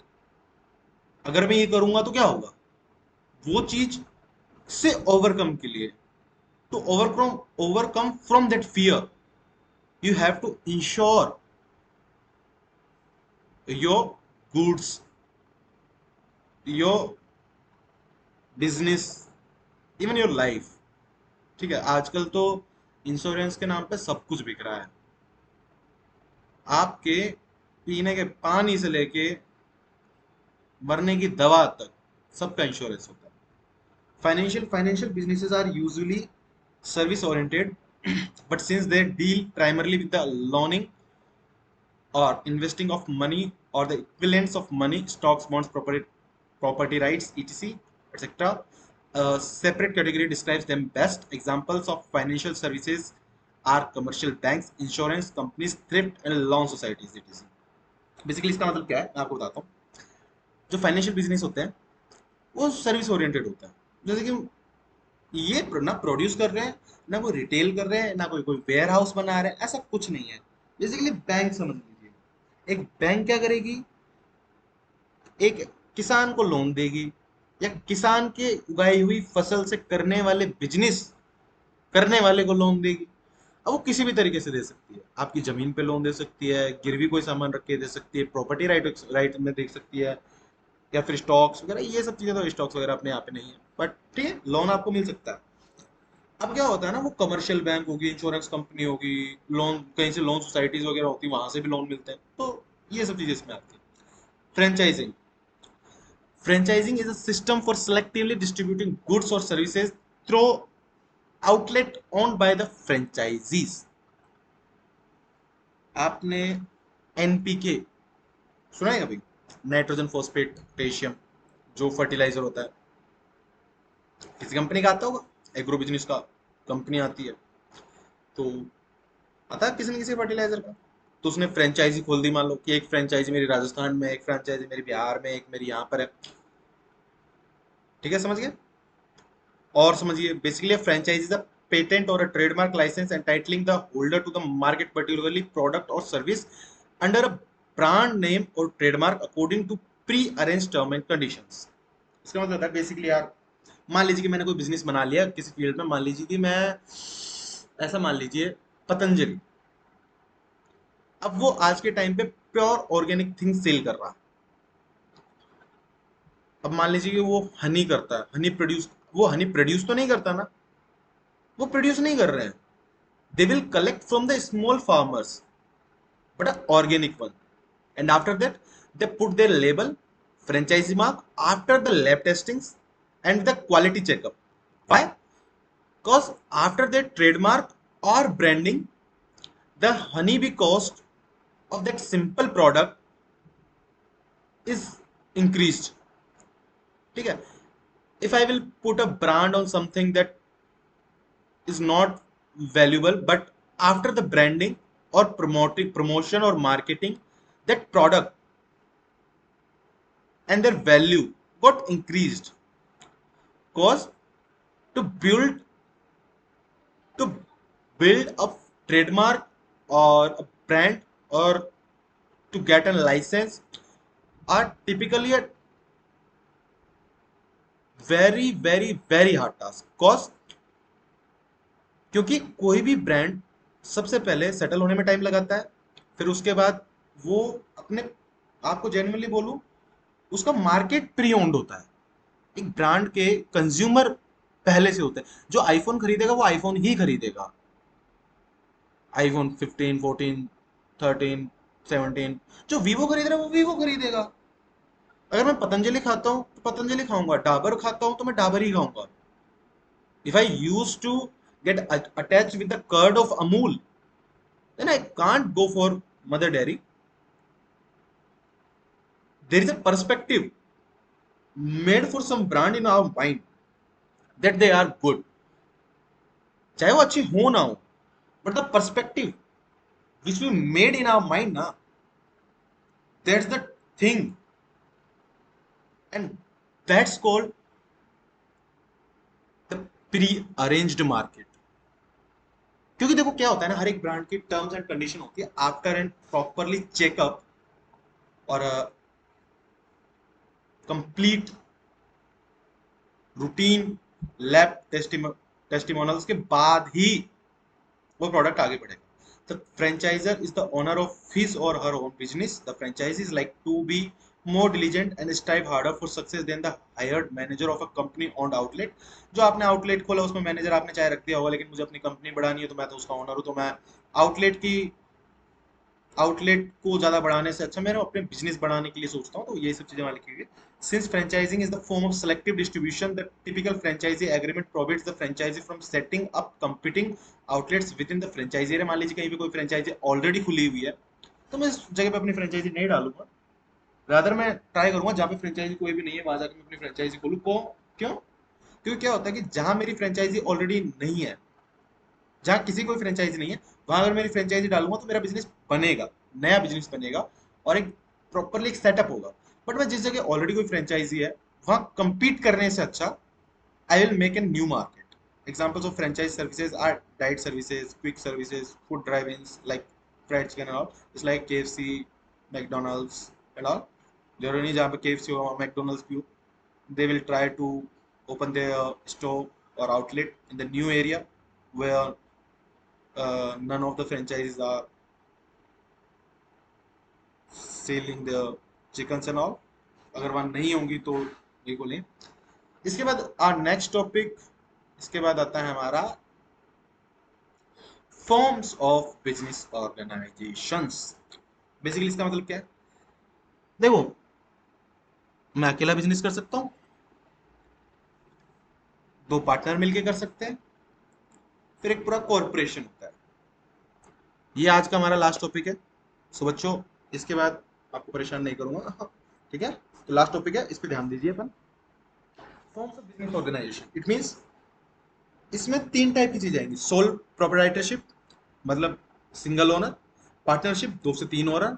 अगर मैं ये करूंगा तो क्या होगा, वो चीज से ओवरकम के लिए, to overcome from that fear, you have to ensure your goods, your business, even your life। ठीक है, आजकल तो इंश्योरेंस के नाम पे सब कुछ बिक रहा है। आपके पीने के पानी से लेके मरने की दवा तक सबका इंश्योरेंस होता है। Financial businesses are usually service oriented, but since they deal primarily with the loaning or investing of money or the equivalents of money, stocks, bonds, property rights, etc., etc. A separate category describes them best. Examples of financial services are commercial banks, insurance companies, thrift and loan societies, etc. Basically इसका मतलब क्या है, मैं आपको बताता हूँ। जो फाइनेंशियल बिजनेस होते हैं वो सर्विस ओरिएंटेड होता है। जैसे कि ये ना प्रोड्यूस कर रहे हैं, ना कोई रिटेल कर रहे हैं, ना कोई कोई वेयर हाउस बना रहे हैं, ऐसा कुछ नहीं है। बेसिकली बैंक समझ लीजिए, एक बैंक क्या करेगी, एक किसान को लोन देगी, या किसान के उगाई हुई फसल से करने वाले बिजनेस करने वाले को लोन देगी। अब वो किसी भी तरीके से दे सकती है, आपकी जमीन पे लोन दे सकती है, गिरवी कोई सामान रख के दे सकती है, प्रॉपर्टी राइट में दे सकती है, या फिर स्टॉक्स वगैरह, ये सब चीजें तो स्टॉक्स वगैरह अपने यहाँ पे नहीं है, बट ठीक है, लोन आपको मिल सकता है। अब क्या होता है ना, वो कमर्शियल बैंक होगी, इंश्योरेंस कंपनी होगी, लोन कहीं से लोन सोसाइटीज वगैरह होती है, वहां से भी लोन मिलते हैं, तो ये सब चीजें इसमें आती है। Franchising, franchising is a system for selectively distributing goods or services through outlet owned by the franchisees। आपने एनपीके सुना है कभी, नाइट्रोजन फॉस्फेट पोटेशियम, जो फर्टिलाइजर होता है, किसी कंपनी का आता होगा, एग्रो बिजनेस का कंपनी आती है, तो आता है किसी न किसी फर्टिलाइजर का। तो उसने फ्रेंचाइजी खोल दी, मान लो कि एक फ्रेंचाइजी मेरी राजस्थान में, एक फ्रेंचाइजी मेरी बिहार में, एक मेरी यहाँ पर है। ठीक है, समझ गए। और समझिए, basically franchise is a patent और a trademark licence entitling the holder to the market particularly product और service under a brand name और trademark according to pre arrange term and conditions. इसका मतलब है बेसिकली यार, मान लीजिए कि मैंने कोई बिजनेस बना लिया किसी फील्ड में, मान लीजिए कि मैं, ऐसा मान लीजिए पतंजलि, अब वो आज के टाइम पे प्योर ऑर्गेनिक थिंग सेल कर रहा है। अब मान लीजिए कि वो हनी करता है, हनी प्रोड्यूस, वो हनी प्रोड्यूस तो नहीं करता ना, वो प्रोड्यूस नहीं कर रहे हैं। They will collect from the small farmers, but an organic one. And after that, they put their label, franchise mark after the lab testings and the quality checkup. Why? Because after their trademark or branding, the honeybee cost of that simple product is increased. ठीक है, if I will put a brand on something that is not valuable, but after the branding or promotion or marketing, that product and their value got increased, cause to build to build a trademark or a brand or to get a license are typically a very hard task cause क्योंकि कोई भी ब्रांड सबसे पहले सेटल होने में टाइम लगाता है, फिर उसके बाद वो अपने, आपको जेन्युइनली बोलूं, उसका मार्केट प्री ओन्ड होता है। एक ब्रांड के कंज्यूमर पहले से होते हैं, जो आईफोन खरीदेगा वो आईफोन ही खरीदेगा। आईफोन 15, 14, 13, 17, जो वीवो खरीद रहा है वो वीवो खरीदेगा। अगर मैं पतंजलि खाता हूँ तो पतंजलि खाऊंगा, डाबर खाता हूँ तो मैं डाबर ही खाऊंगा। If I use to get attach with the curd of Amul, then I can't go for mother dairy. There is a perspective made for some brand in our mind that they are good, चाहे वो अच्छी हो ना हो, but the perspective which we made in our mind na, that's the thing, and that's called the pre-arranged market। क्योंकि देखो क्या होता है ना, हर एक ब्रांड की टर्म्स एंड कंडीशन होती है आफ्टर एंड प्रॉपरली चेकअप और कंप्लीट रूटीन लैब टेस्टिमोनल्स के बाद ही वो प्रोडक्ट आगे बढ़ेगा। The franchisor is the owner of his or her own business. The franchisees like to be more diligent and strive harder for success than the hired manager of a company owned outlet। जो आपने आउटलेट खोला उसमें मैनेजर आपने चाहे रख दिया होगा, लेकिन मुझे अपनी कंपनी बढ़ानी है तो मैं तो उसका ओनर हूँ, तो मैं आउटलेट की आउटलेट को ज्यादा बढ़ाने से अच्छा मैं अपने बिजनेस बढ़ाने के लिए सोचता हूँ। तो ये सब चीजें वहां लिखी हुई है। Since franchising is the form of selective distribution, the typical franchisee agreement prohibits the franchisee from setting up competing outlets within the franchisee area। मान लीजिए कहीं पे कोई फ्रेंचाइजी ऑलरेडी खुली हुई है, तो मैं इस जगह पे अपनी फ्रेंचाइजी नहीं डालूंगा। रादर मैं ट्राई करूंगा जहाँ पे फ्रेंचाइजी कोई भी नहीं है वहां जाकर मैं अपनी फ्रेंचाइजी खोलूँ को। क्यों? क्योंकि क्या होता है कि जहां मेरी फ्रेंचाइजी ऑलरेडी नहीं है, जहाँ किसी कोई फ्रेंचाइजी नहीं है, वहां अगर मेरी फ्रेंचाइजी डालूंगा तो मेरा बिजनेस बनेगा, नया बिजनेस बनेगा और एक प्रॉपरली एक सेटअप होगा। बट मैं जिस जगह ऑलरेडी कोई फ्रेंचाइजी है वहां compete करने से अच्छा I will make a new market। Examples of franchise services are diet services, quick services, food drive-ins like fried chicken and all. It's like KFC, McDonald's and all। जरूरी नहीं जहाँ पे KFC हो वहाँ McDonald's भी हो। They will try to open their store or outlet in the new area where none of the franchises are selling their chickens and all। अगर वहाँ नहीं होंगी तो ये बोलें। इसके बाद our next topic, इसके बाद आता है हमारा forms of business organisations. Basically इसका मतलब क्या है? देखो, मैं अकेला बिजनेस कर सकता हूँ, दो पार्टनर मिलके कर सकते हैं, फिर एक पूरा कॉरपोरेशन होता है। ये आज का हमारा लास्ट टॉपिक है। सो बच्चों, इसके बाद आपको परेशान नहीं करूंगा। हाँ, ठीक है, तो लास्ट टॉपिक है, इस पे ध्यान दीजिए अपन। Forms of business organisation it means इसमें तीन टाइप की चीजें आएंगी। सोल प्रोप्राइटरशिप मतलब सिंगल ओनर, पार्टनरशिप दो से तीन ओनर,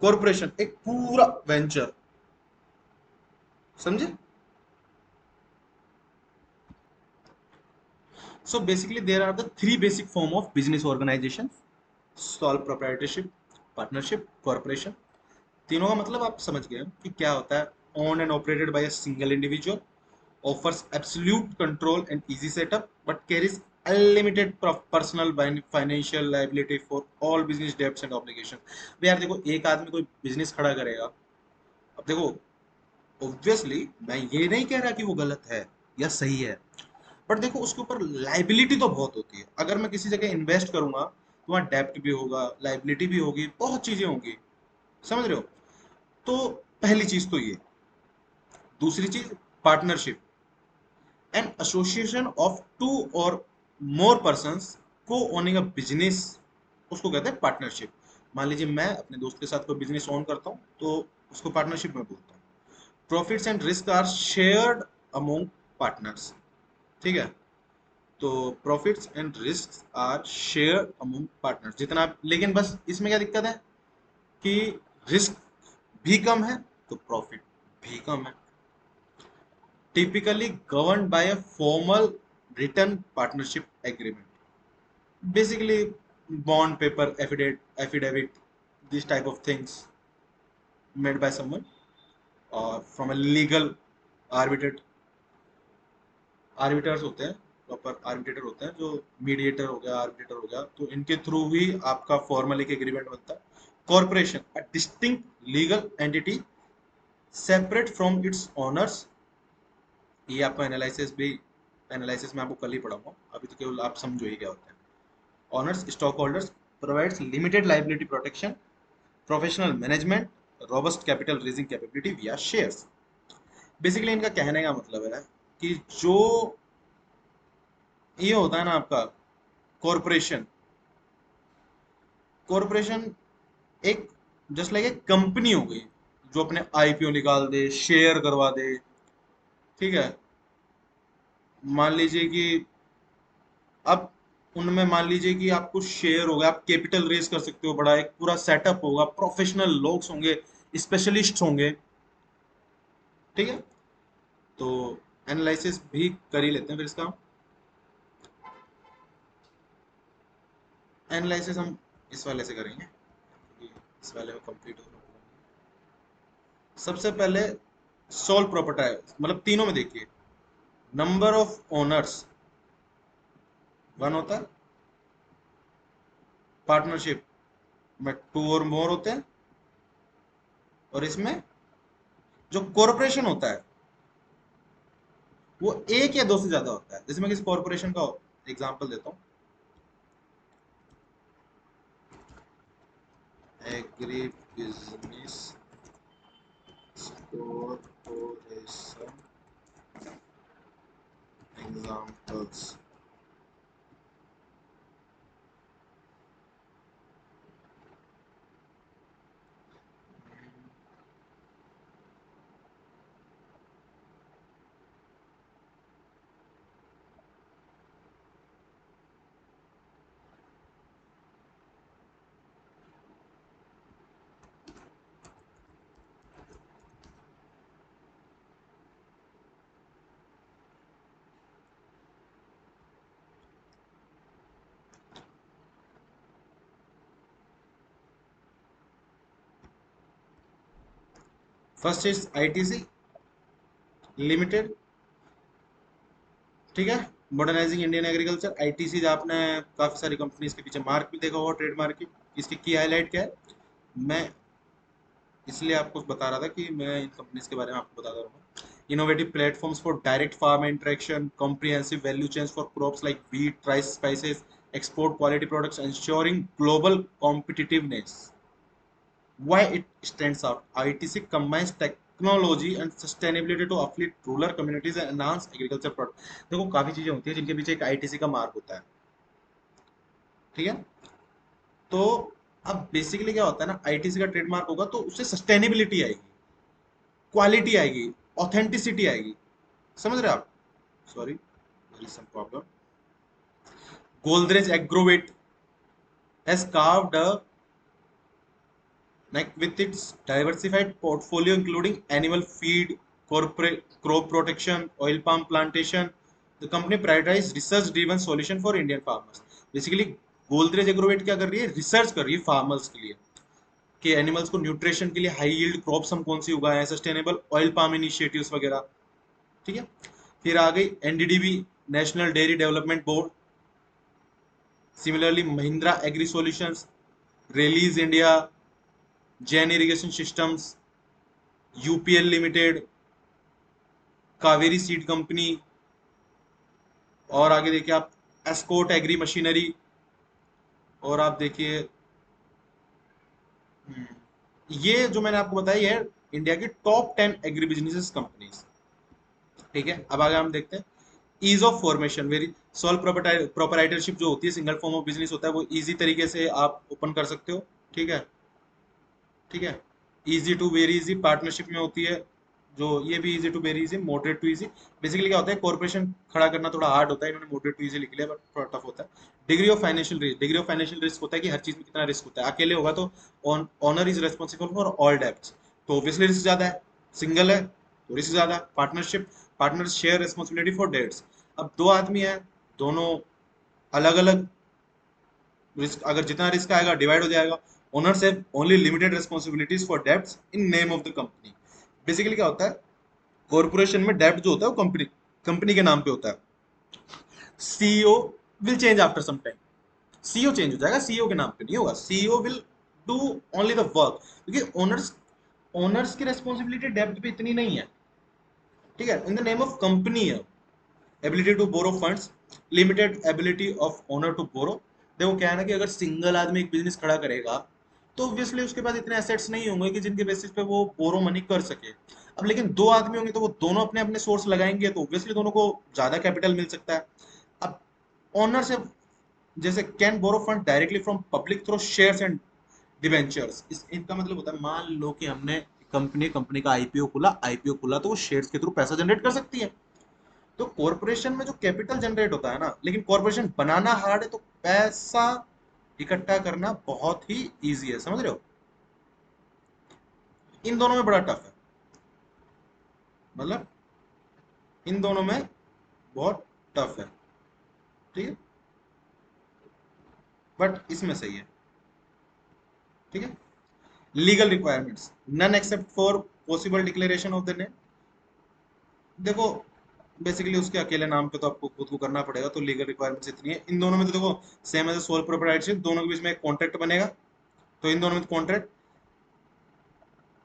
कॉरपोरेशन एक पूरा वेंचर। समझे? So basically, there are the three basic form of business organization: sole proprietorship, partnership, corporation। तीनों का मतलब आप समझ गए कि क्या होता है। Owned and operated by a single individual, offers absolute control and easy setup, but carries unlimited personal financial liability for all business debts and obligations। भाई यार देखो, एक आदमी कोई बिजनेस खड़ा करेगा, अब देखो ऑब्वियसली मैं ये नहीं कह रहा कि वो गलत है या सही है, बट देखो उसके ऊपर लाइबिलिटी तो बहुत होती है। अगर मैं किसी जगह इन्वेस्ट करूंगा तो वहां डेप्ट भी होगा, लाइबिलिटी भी होगी, बहुत चीजें होंगी। समझ रहे हो? तो पहली चीज तो ये। दूसरी चीज, partnership, an association of two or more persons co owning a business, उसको कहते हैं पार्टनरशिप। मान लीजिए मैं अपने दोस्त के साथ कोई बिजनेस ओन करता हूँ तो उसको पार्टनरशिप में बोलता हूँ। Profits and risk are shared among partners. ठीक है, तो profits and risk are share among partners जितना, लेकिन बस इसमें क्या दिक्कत है कि रिस्क भी कम है तो प्रॉफिट भी कम है। Typically govern by a formal return partnership agreement. basically bond paper, affidavit, these type of things made by someone or from a legal arbitrate arbiters होते हैं, प्रॉपर आर्बिट्रेटर होते हैं, जो मीडिएटर हो गया, आर्बिट्रेटर हो गया, तो इनके थ्रू ही आपका फॉर्मल एक एग्रीमेंट बनता है। Corporation a distinct legal entity separate from its owners, ये आपको एनालिसिस भी, एनालिसिस में आपको कल ही पढ़ाऊंगा, अभी तो केवल आप समझो ही क्या होता है। Owners stock holders, provides limited liability protection, professional management, robust capital raising capability विया शेयर्स। बेसिकली इनका कहने का मतलब है कि जो ये होता है ना आपका कॉरपोरेशन, कॉरपोरेशन एक जस्ट लाइक एक कंपनी हो गई जो अपने आईपीओ निकाल दे, शेयर करवा दे, ठीक है। मान लीजिए कि अब उनमें मान लीजिए कि आपको शेयर होगा, आप कैपिटल रेज कर सकते हो, बड़ा एक पूरा सेटअप होगा, प्रोफेशनल लोग होंगे, स्पेशलिस्ट होंगे, ठीक है। तो एनालिसिस भी कर ही लेते हैं फिर इसका। एनालिसिस हम इस वाले से करेंगे क्योंकि इस वाले में कंप्लीट होगा। सबसे पहले सोल प्रॉपर्टी, मतलब तीनों में देखिए, नंबर ऑफ ओनर्स वन होता है, पार्टनरशिप में टू और मोर होते हैं, और इसमें जो कॉरपोरेशन होता है वो एक या दो से ज्यादा होता है। जैसे मैं किसी कॉरपोरेशन का एग्जांपल देता हूँ, agri business corporation examples. First is ITC limited, ठीक है। मॉडर्नाइजिंग इंडियन एग्रीकल्चर, आईटीसी, आपने काफी सारी कंपनीज के पीछे मार्क भी देखा होगा, ट्रेडमार्क की। इसकी की हाईलाइट क्या है, मैं इसलिए आपको बता रहा था कि मैं इन कंपनीज के बारे में आपको बताता रहूँगा। Innovative platforms for direct farm interaction, comprehensive value chains for crops like wheat, rice, spices, export quality products, ensuring global competitiveness. Why it stands out? ITC combines technology and sustainability to uplift rural communities and enhance agriculture product. देखो काफी चीजें होती है जिनके पीछे एक आईटीसी का मार्क होता है, ठीक है। तो अब बेसिकली क्या होता है ना, आईटीसी का ट्रेडमार्क होगा तो उससे सस्टेनेबिलिटी आएगी, क्वालिटी आएगी, ऑथेंटिसिटी आएगी, समझ रहे हो आप। Sorry, there is some problem. Godrej Agrovet has carved a, like with its diversified portfolio including animal feed, corporate crop protection, oil palm plantation, the company prioritizes research driven solution for Indian farmers. Basically Godrej Agrovet क्या कर रही है, रिसर्च कर रही है फार्मर्स के लिए कि एनिमल्स को न्यूट्रिशन के लिए हाई यील्ड क्रॉप्स हम कौन सी उगाए हैं, सस्टेनेबल ऑयल पाम इनिशिएटिव्स वगैरह, ठीक है। फिर आ गई NDDB, National Dairy Development Board. Similarly Mahindra Agri Solutions, Rallis India, Jain Irrigation Systems, UPL Limited, Kaveri Seed Company, और आगे देखिए आप एस्कोट एग्री मशीनरी, और आप देखिए ये जो मैंने आपको बताया, ये है इंडिया की टॉप 10 एग्री बिजनेस कंपनीज, ठीक है। अब आगे हम देखते हैं ease of formation, very sole proprietorship जो होती है, सिंगल फॉर्म ऑफ बिजनेस होता है, वो इजी तरीके से आप ओपन कर सकते हो, ठीक है, ठीक है। Easy to very easy partnership में होती है, जो ये भी easy to very easy, moderate to easy. Basically क्या होता है, कॉर्पोरेशन खड़ा करना थोड़ा हार्ड होता है, इन्होंने मॉडरेट टू इजी लिख लिया, बट थोड़ा टफ होता है। Degree of financial risk, degree of financial risk होता है कि हर चीज में कितना रिस्क होता है। अकेले होगा तो owner is responsible for all debts, तो ऑब्वियसली रिस्क ज्यादा है। सिंगल है तो रिस्क ज्यादा है। Partnership, partner share responsibility for debts. अब दो आदमी है, दोनों अलग अलग रिस्क, अगर जितना रिस्क आएगा डिवाइड हो जाएगा। Owners have only limited responsibilities for debts in name of the company. Basically क्या होता है, कॉर्पोरेशन में डेब्ट जो होता है वो कंपनी कंपनी के नाम पे होता है। CEO will change after some time, CEO change हो जाएगा, सीईओ के नाम पे नहीं होगा, CEO will do only the work, क्योंकि ओनर्स ओनर्स की रेस्पॉन्सिबिलिटी डेब्ट पे इतनी नहीं है। ठीक है, in the name of company है। Ability to borrow funds, limited ability of owner to borrow. देखो क्या है ना कि अगर सिंगल आदमी एक बिजनेस खड़ा करेगा तो ऑब्वियसली उसके पास इतने एसेट्स नहीं होंगे कि जिनके बेसिस पे वो बोरो मनी कर सके। अब लेकिन दो आदमी होंगे तो वो दोनों अपने अपने सोर्स लगाएंगे तो ऑब्वियसली दोनों को ज्यादा कैपिटल मिल सकता है। अब ओनर से जैसे can borrow fund directly from public through shares and debentures, इस इनका मतलब होता है मान लो कि हमने कंपनी का आईपीओ खुला तो वो शेयर्स के थ्रू पैसा जनरेट कर सकती है। तो कॉरपोरेशन में जो कैपिटल जनरेट होता है ना, लेकिन कॉरपोरेशन बनाना हार्ड है, तो पैसा इकट्ठा करना बहुत ही इजी है, समझ रहे हो। इन दोनों में बड़ा टफ है, मतलब इन दोनों में बहुत टफ है। ठीक है, बट इसमें सही है। ठीक है, legal requirements, none except for possible declaration of the name. देखो बेसिकली उसके अकेले नाम पे तो आपको खुद को करना पड़ेगा, तो लीगल रिक्वायरमेंट्स इतनी है। इन दोनों में तो देखो सेम एज सोल प्रोप्राइटरशिप, दोनों के बीच में एक कॉन्ट्रैक्ट बनेगा, तो इन दोनों में कॉन्ट्रैक्ट।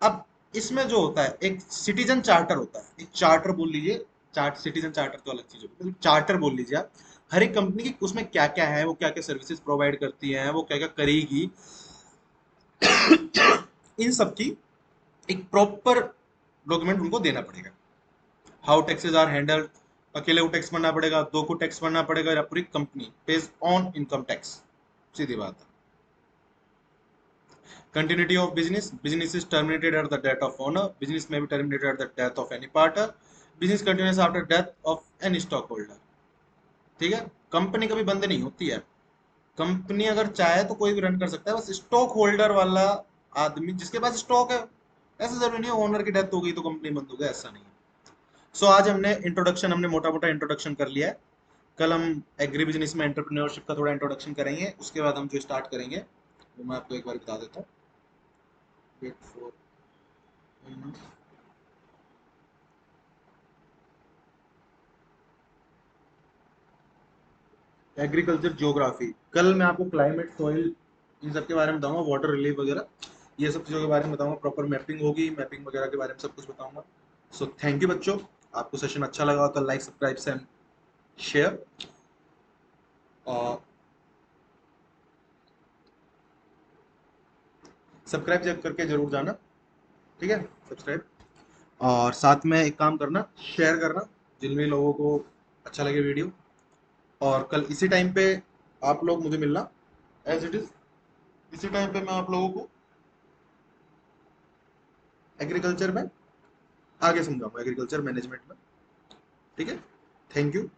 अब इसमें जो होता है एक सिटीजन चार्टर होता है, एक चार्टर बोल लीजिए, चार्ट सिटीजन चार्टर तो अलग चीज होती है, चार्टर बोल लीजिए आप। हर एक कंपनी की उसमें क्या क्या है, वो क्या क्या सर्विसेज प्रोवाइड करती है, वो क्या क्या करेगी, इन सब की एक प्रॉपर डॉक्यूमेंट उनको देना पड़ेगा। हाउ टैक्सेस आर हैंडल्ड, अकेले को टैक्स भरना पड़ेगा, दो को टैक्स भरना पड़ेगा, या पूरी company pays on income tax, सीधी बात है। Continuity of business. Business is terminated at the death of owner. Business may be terminated at the death of any partner. Business continues after death of any stockholder. ठीक है, कंपनी कभी बंद नहीं होती है। कंपनी अगर चाहे तो कोई भी रन कर सकता है, बस स्टॉक होल्डर वाला आदमी जिसके पास स्टॉक है, ऐसा जरूरी नहीं है ओनर की डेथ हो गई तो कंपनी बंद हो गई, ऐसा नहीं है। सो आज हमने मोटा मोटा इंट्रोडक्शन कर लिया है। कल हम एग्री बिजनेस में एंटरप्रेन्योरशिप का थोड़ा इंट्रोडक्शन करेंगे, उसके बाद हम जो स्टार्ट करेंगे वो मैं आपको एक बार बता देता हूँ। वेट फॉर एग्रीकल्चर ज्योग्राफी, कल मैं आपको क्लाइमेट सॉइल इन सब के बारे में बताऊंगा, वाटर रिलीफ वगैरह, ये सब चीज़ों के बारे में बताऊंगा। प्रॉपर मैपिंग होगी, मैपिंग वगैरह के बारे में सब कुछ बताऊंगा। सो थैंक यू बच्चों, आपको सेशन अच्छा लगा हो तो लाइक सब्सक्राइब एंड शेयर, और सब्सक्राइब जब करके जरूर जाना। ठीक है, सब्सक्राइब, और साथ में एक काम करना, शेयर करना जिन भी लोगों को अच्छा लगे वीडियो। और कल इसी टाइम पे आप लोग मुझे मिलना, एज इट इज इसी टाइम पे मैं आप लोगों को एग्रीकल्चर में आगे समझाऊंगा, एग्रीकल्चर मैनेजमेंट में। ठीक है, थैंक यू।